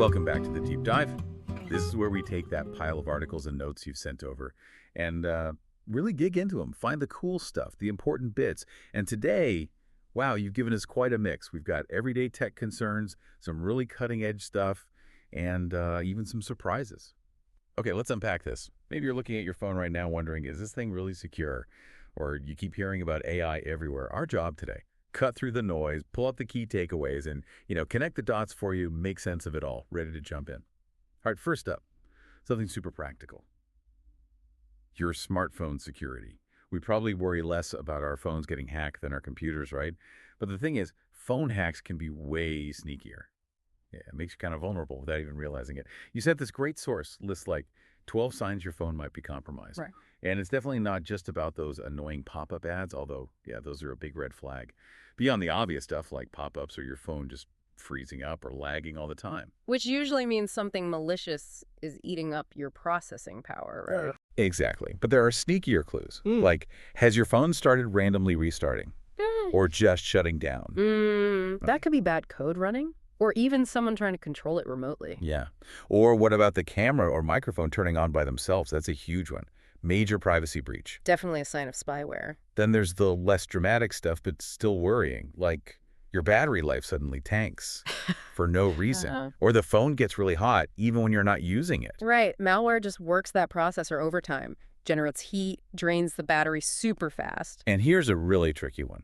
Welcome back to the Deep Dive. This is where we take that pile of articles and notes you've sent over and really dig into them, find the cool stuff, the important bits. And today, wow, you've given us quite a mix. We've got everyday tech concerns, some really cutting-edge stuff, and even some surprises. Okay, let's unpack this. Maybe you're looking at your phone right now wondering, is this thing really secure? Or you keep hearing about AI everywhere. Our job today, cut through the noise, pull out the key takeaways, and, connect the dots for you, make sense of it all. Ready to jump in. All right, first up, something super practical. Your smartphone security. We probably worry less about our phones getting hacked than our computers, right? But the thing is, phone hacks can be way sneakier. Yeah, it makes you kind of vulnerable without even realizing it. You said this great source lists like 12 signs your phone might be compromised. Right. And it's definitely not just about those annoying pop-up ads, although, yeah, those are a big red flag. Beyond the obvious stuff like pop-ups or your phone just freezing up or lagging all the time. Which usually means something malicious is eating up your processing power, right? Exactly. But there are sneakier clues. Like, has your phone started randomly restarting? Or just shutting down? That could be bad code running. Or even someone trying to control it remotely. Yeah. Or what about the camera or microphone turning on by themselves? That's a huge one. Major privacy breach. Definitely a sign of spyware. Then there's the less dramatic stuff, but still worrying, like your battery life suddenly tanks for no reason. Or the phone gets really hot even when you're not using it. Right. Malware just works that processor overtime, generates heat, drains the battery super fast. And here's a really tricky one.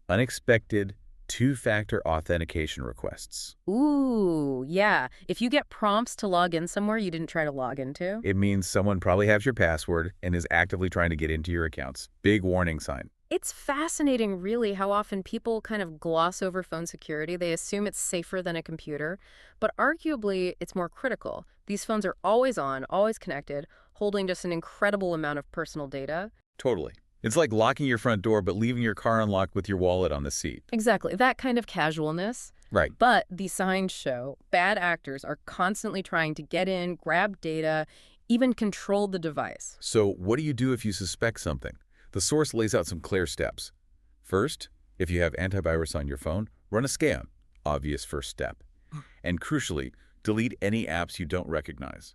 Unexpected two-factor authentication requests. Ooh, yeah. If you get prompts to log in somewhere you didn't try to log into. It means someone probably has your password and is actively trying to get into your accounts. Big warning sign. It's fascinating, really, how often people kind of gloss over phone security. They assume it's safer than a computer, but arguably it's more critical. These phones are always on, always connected, holding just an incredible amount of personal data. Totally. It's like locking your front door but leaving your car unlocked with your wallet on the seat. Exactly. That kind of casualness. Right. But the signs show bad actors are constantly trying to get in, grab data, even control the device. So what do you do if you suspect something? The source lays out some clear steps. First, if you have antivirus on your phone, run a scan. Obvious first step. And crucially, delete any apps you don't recognize.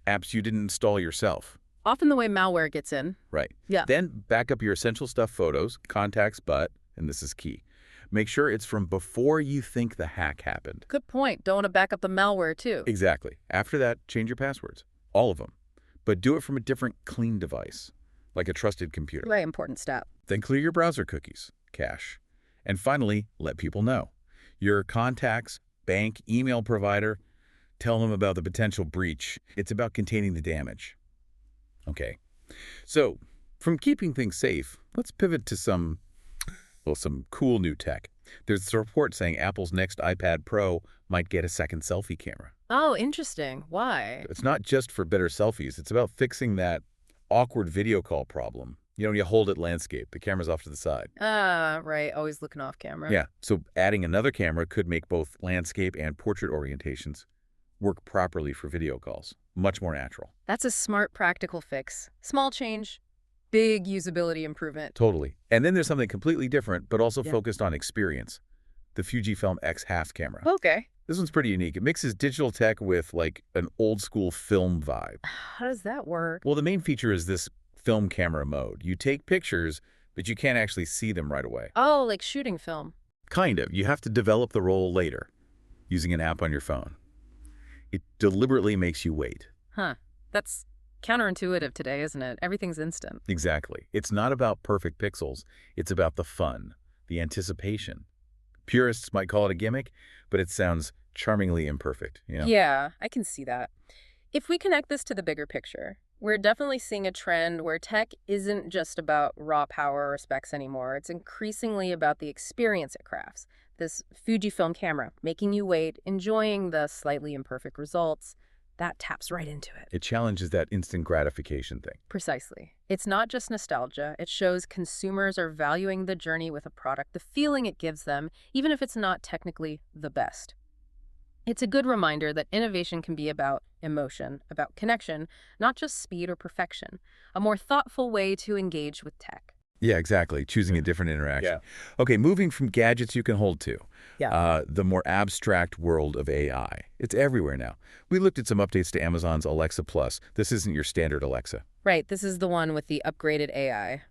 Apps you didn't install yourself. Often the way malware gets in. Right. Yeah. Then back up your essential stuff photos, contacts, but, and this is key, make sure it's from before you think the hack happened. Good point. Don't want to back up the malware, too. Exactly. After that, change your passwords. All of them. But do it from a different clean device, like a trusted computer. Very important step. Then clear your browser cookies, cache. And finally, let people know. Your contacts, bank, email provider, tell them about the potential breach. It's about containing the damage. Okay, so from keeping things safe, let's pivot to some cool new tech. There's a report saying Apple's next iPad Pro might get a second selfie camera. Oh, interesting. Why? It's not just for better selfies. It's about fixing that awkward video call problem. When you hold it landscape, the camera's off to the side. Right. Always looking off camera. Yeah, so adding another camera could make both landscape and portrait orientations work properly for video calls. Much more natural. That's a smart, practical fix. Small change, big usability improvement. Totally. And then there's something completely different, but also focused on experience. The Fujifilm X-Half camera. Okay. This one's pretty unique. It mixes digital tech with like an old school film vibe. How does that work? Well, the main feature is this film camera mode. You take pictures, but you can't actually see them right away. Oh, like shooting film. Kind of. You have to develop the roll later using an app on your phone. It deliberately makes you wait. Huh. That's counterintuitive today, isn't it? Everything's instant. Exactly. It's not about perfect pixels. It's about the fun, the anticipation. Purists might call it a gimmick, but it sounds charmingly imperfect. Yeah, I can see that. If we connect this to the bigger picture, we're definitely seeing a trend where tech isn't just about raw power or specs anymore. It's increasingly about the experience it crafts. This Fujifilm camera, making you wait, enjoying the slightly imperfect results, that taps right into it. It challenges that instant gratification thing. Precisely. It's not just nostalgia. It shows consumers are valuing the journey with a product, the feeling it gives them, even if it's not technically the best. It's a good reminder that innovation can be about emotion, about connection, not just speed or perfection, a more thoughtful way to engage with tech. Yeah, exactly. Choosing a different interaction. Yeah. Okay, moving from gadgets you can hold to. Yeah. The more abstract world of AI. It's everywhere now. We looked at some updates to Amazon's Alexa Plus. This isn't your standard Alexa. Right, this is the one with the upgraded AI,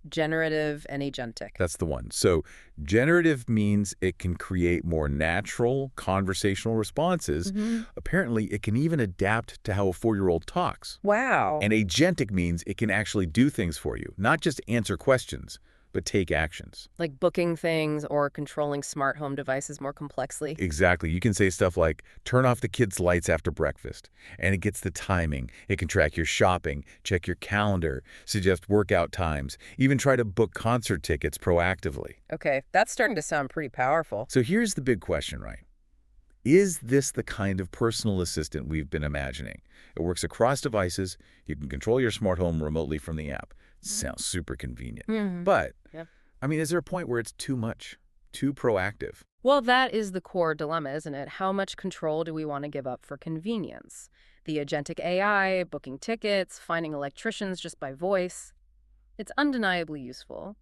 generative and agentic. That's the one. So generative means it can create more natural conversational responses. Apparently, it can even adapt to how a 4-year-old talks. Wow. And agentic means it can actually do things for you, not just answer questions, but take actions. Like booking things or controlling smart home devices more complexly. Exactly. You can say stuff like, turn off the kids' lights after breakfast, and it gets the timing. It can track your shopping, check your calendar, suggest workout times, even try to book concert tickets proactively. Okay, that's starting to sound pretty powerful. So here's the big question, right? Is this the kind of personal assistant we've been imagining? It works across devices. You can control your smart home remotely from the app. Sounds super convenient. But, Yep. I mean, is there a point where it's too much, too proactive? Well, that is the core dilemma, isn't it? How much control do we want to give up for convenience? The agentic AI, booking tickets, finding electricians just by voice. It's undeniably useful,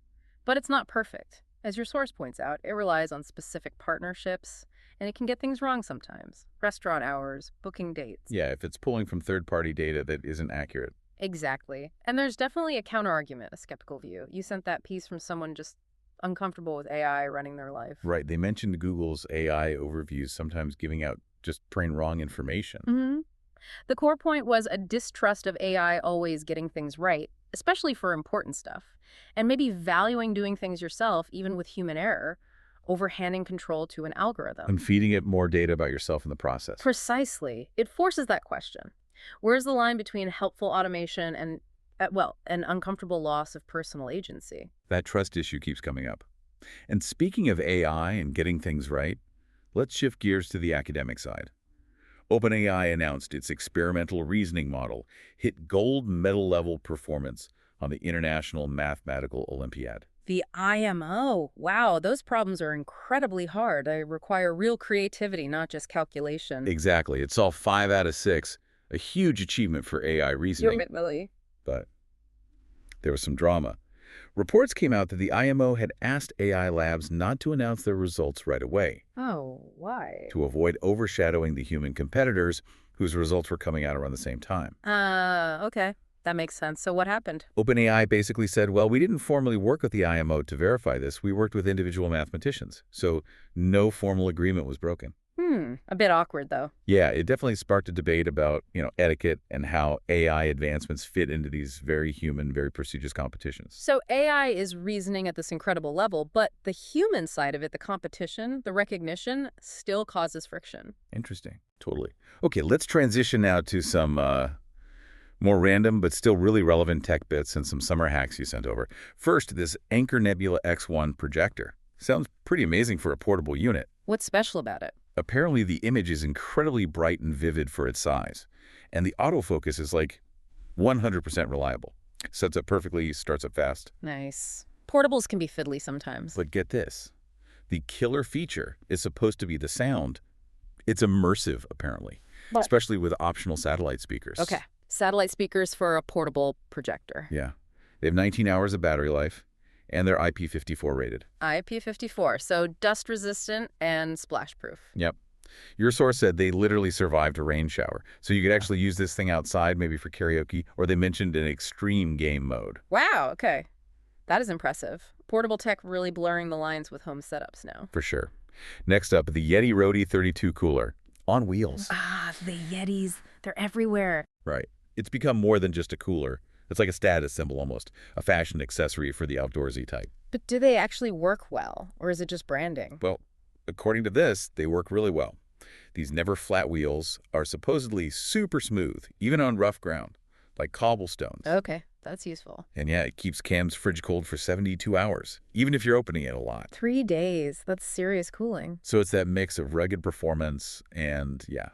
but it's not perfect. As your source points out, it relies on specific partnerships, and it can get things wrong sometimes. Restaurant hours, booking dates. Yeah, if it's pulling from third-party data that isn't accurate. Exactly. And there's definitely a counterargument, a skeptical view. You sent that piece from someone just uncomfortable with AI running their life. Right. They mentioned Google's AI overviews sometimes giving out just plain wrong information. The core point was a distrust of AI always getting things right, especially for important stuff, and maybe valuing doing things yourself, even with human error, over handing control to an algorithm. And feeding it more data about yourself in the process. Precisely. It forces that question. Where's the line between helpful automation and, an uncomfortable loss of personal agency? That trust issue keeps coming up. And speaking of AI and getting things right, let's shift gears to the academic side. OpenAI announced its experimental reasoning model hit gold medal level performance on the International Mathematical Olympiad. The IMO. Wow, those problems are incredibly hard. They require real creativity, not just calculation. Exactly. It solved 5 out of 6, a huge achievement for AI reasoning. But there was some drama. Reports came out that the IMO had asked AI labs not to announce their results right away. Oh, why? To avoid overshadowing the human competitors whose results were coming out around the same time. Okay. That makes sense. So what happened? OpenAI basically said, well, we didn't formally work with the IMO to verify this. We worked with individual mathematicians. So no formal agreement was broken. A bit awkward, though. Yeah, it definitely sparked a debate about, etiquette and how AI advancements fit into these very human, very prestigious competitions. So AI is reasoning at this incredible level, but the human side of it, the competition, the recognition, still causes friction. Interesting. Totally. Okay, let's transition now to some more random but still really relevant tech bits and some summer hacks you sent over. First, this Anchor Nebula X1 projector. Sounds pretty amazing for a portable unit. What's special about it? Apparently, the image is incredibly bright and vivid for its size, and the autofocus is like 100% reliable. Sets up perfectly, starts up fast. Nice. Portables can be fiddly sometimes. But get this. The killer feature is supposed to be the sound. It's immersive, apparently, especially with optional satellite speakers. Okay. Satellite speakers for a portable projector. Yeah. They have 19 hours of battery life, and they're IP54 rated. IP54, so dust-resistant and splash-proof. Yep. Your source said they literally survived a rain shower, so you could actually use this thing outside, maybe for karaoke, or they mentioned an extreme game mode. Wow, okay. That is impressive. Portable tech really blurring the lines with home setups now. For sure. Next up, the Yeti Roadie 32 cooler. On wheels. The Yetis. They're everywhere. Right. It's become more than just a cooler. It's like a status symbol almost, a fashion accessory for the outdoorsy type. But do they actually work well, or is it just branding? Well, according to this, they work really well. These never flat wheels are supposedly super smooth, even on rough ground, like cobblestones. Okay, that's useful. And yeah, it keeps Cam's fridge cold for 72 hours, even if you're opening it a lot. 3 days. That's serious cooling. So it's that mix of rugged performance and, yeah,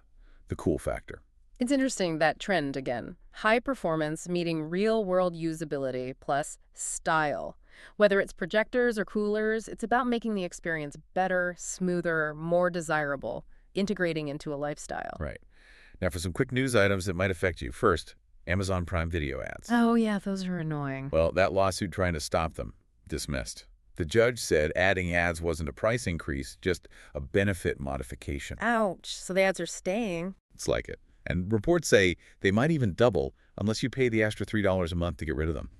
the cool factor. It's interesting, that trend again. High performance meeting real-world usability plus style. Whether it's projectors or coolers, it's about making the experience better, smoother, more desirable, integrating into a lifestyle. Right. Now for some quick news items that might affect you. First, Amazon Prime Video ads. Oh yeah, those are annoying. Well, that lawsuit trying to stop them. Dismissed. The judge said adding ads wasn't a price increase, just a benefit modification. Ouch. So the ads are staying. It's like it. And reports say they might even double unless you pay the extra $3 a month to get rid of them.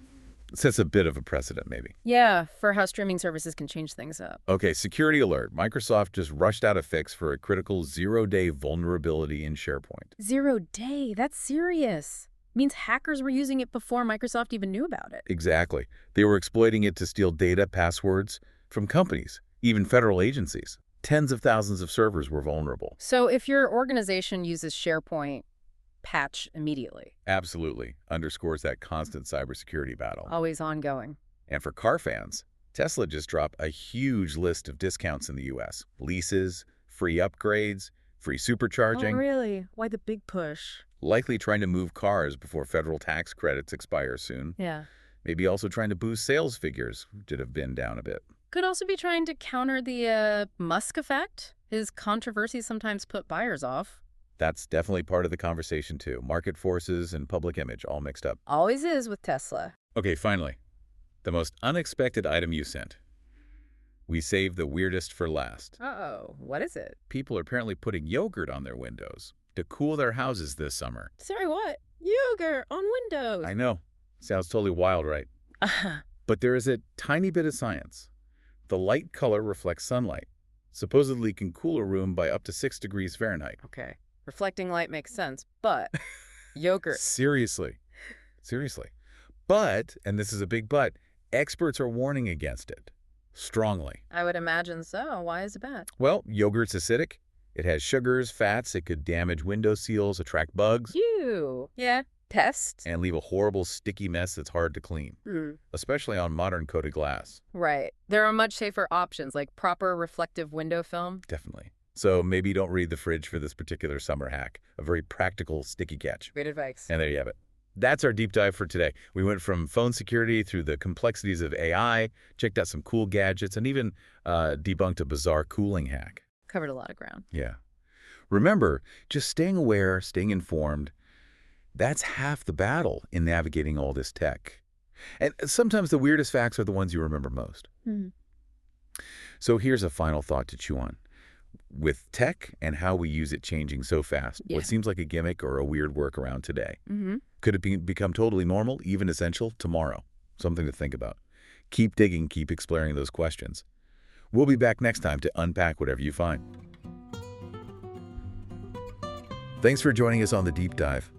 It sets a bit of a precedent, maybe. Yeah, for how streaming services can change things up. Okay, security alert. Microsoft just rushed out a fix for a critical 0-day vulnerability in SharePoint. 0 day? That's serious. Means hackers were using it before Microsoft even knew about it. Exactly. They were exploiting it to steal data, passwords from companies, even federal agencies. Tens of thousands of servers were vulnerable. So if your organization uses SharePoint, patch immediately. Absolutely. Underscores that constant cybersecurity battle. Always ongoing. And for car fans, Tesla just dropped a huge list of discounts in the U.S. Leases, free upgrades, free supercharging. Oh, really? Why the big push? Likely trying to move cars before federal tax credits expire soon. Yeah. Maybe also trying to boost sales figures, which have been down a bit. Could also be trying to counter the Musk effect. His controversies sometimes put buyers off. That's definitely part of the conversation too. Market forces and public image all mixed up. Always is with Tesla. Okay, finally, the most unexpected item you sent. We saved the weirdest for last. Uh-oh. What is it? People are apparently putting yogurt on their windows to cool their houses this summer. Sorry, what? Yogurt on windows. I know. Sounds totally wild, right? But there is a tiny bit of science. The light color reflects sunlight. Supposedly can cool a room by up to 6 degrees Fahrenheit. Okay. Reflecting light makes sense, but yogurt. Seriously. But, and this is a big but, experts are warning against it. Strongly. I would imagine so. Why is it bad? Well, yogurt's acidic. It has sugars, fats. It could damage window seals, attract bugs. Ew. Yeah. Test. And leave a horrible sticky mess that's hard to clean. Especially on modern coated glass. Right. There are much safer options like proper reflective window film. Definitely. So maybe don't read the fridge for this particular summer hack. A very practical sticky catch. Great advice. And there you have it. That's our deep dive for today. We went from phone security through the complexities of AI, checked out some cool gadgets, and even debunked a bizarre cooling hack. Covered a lot of ground. Yeah. Remember, just staying aware, staying informed, that's half the battle in navigating all this tech. And sometimes the weirdest facts are the ones you remember most. So here's a final thought to chew on. With tech and how we use it changing so fast, what seems like a gimmick or a weird workaround today, could it become totally normal, even essential, tomorrow? Something to think about. Keep digging, keep exploring those questions. We'll be back next time to unpack whatever you find. Thanks for joining us on The Deep Dive.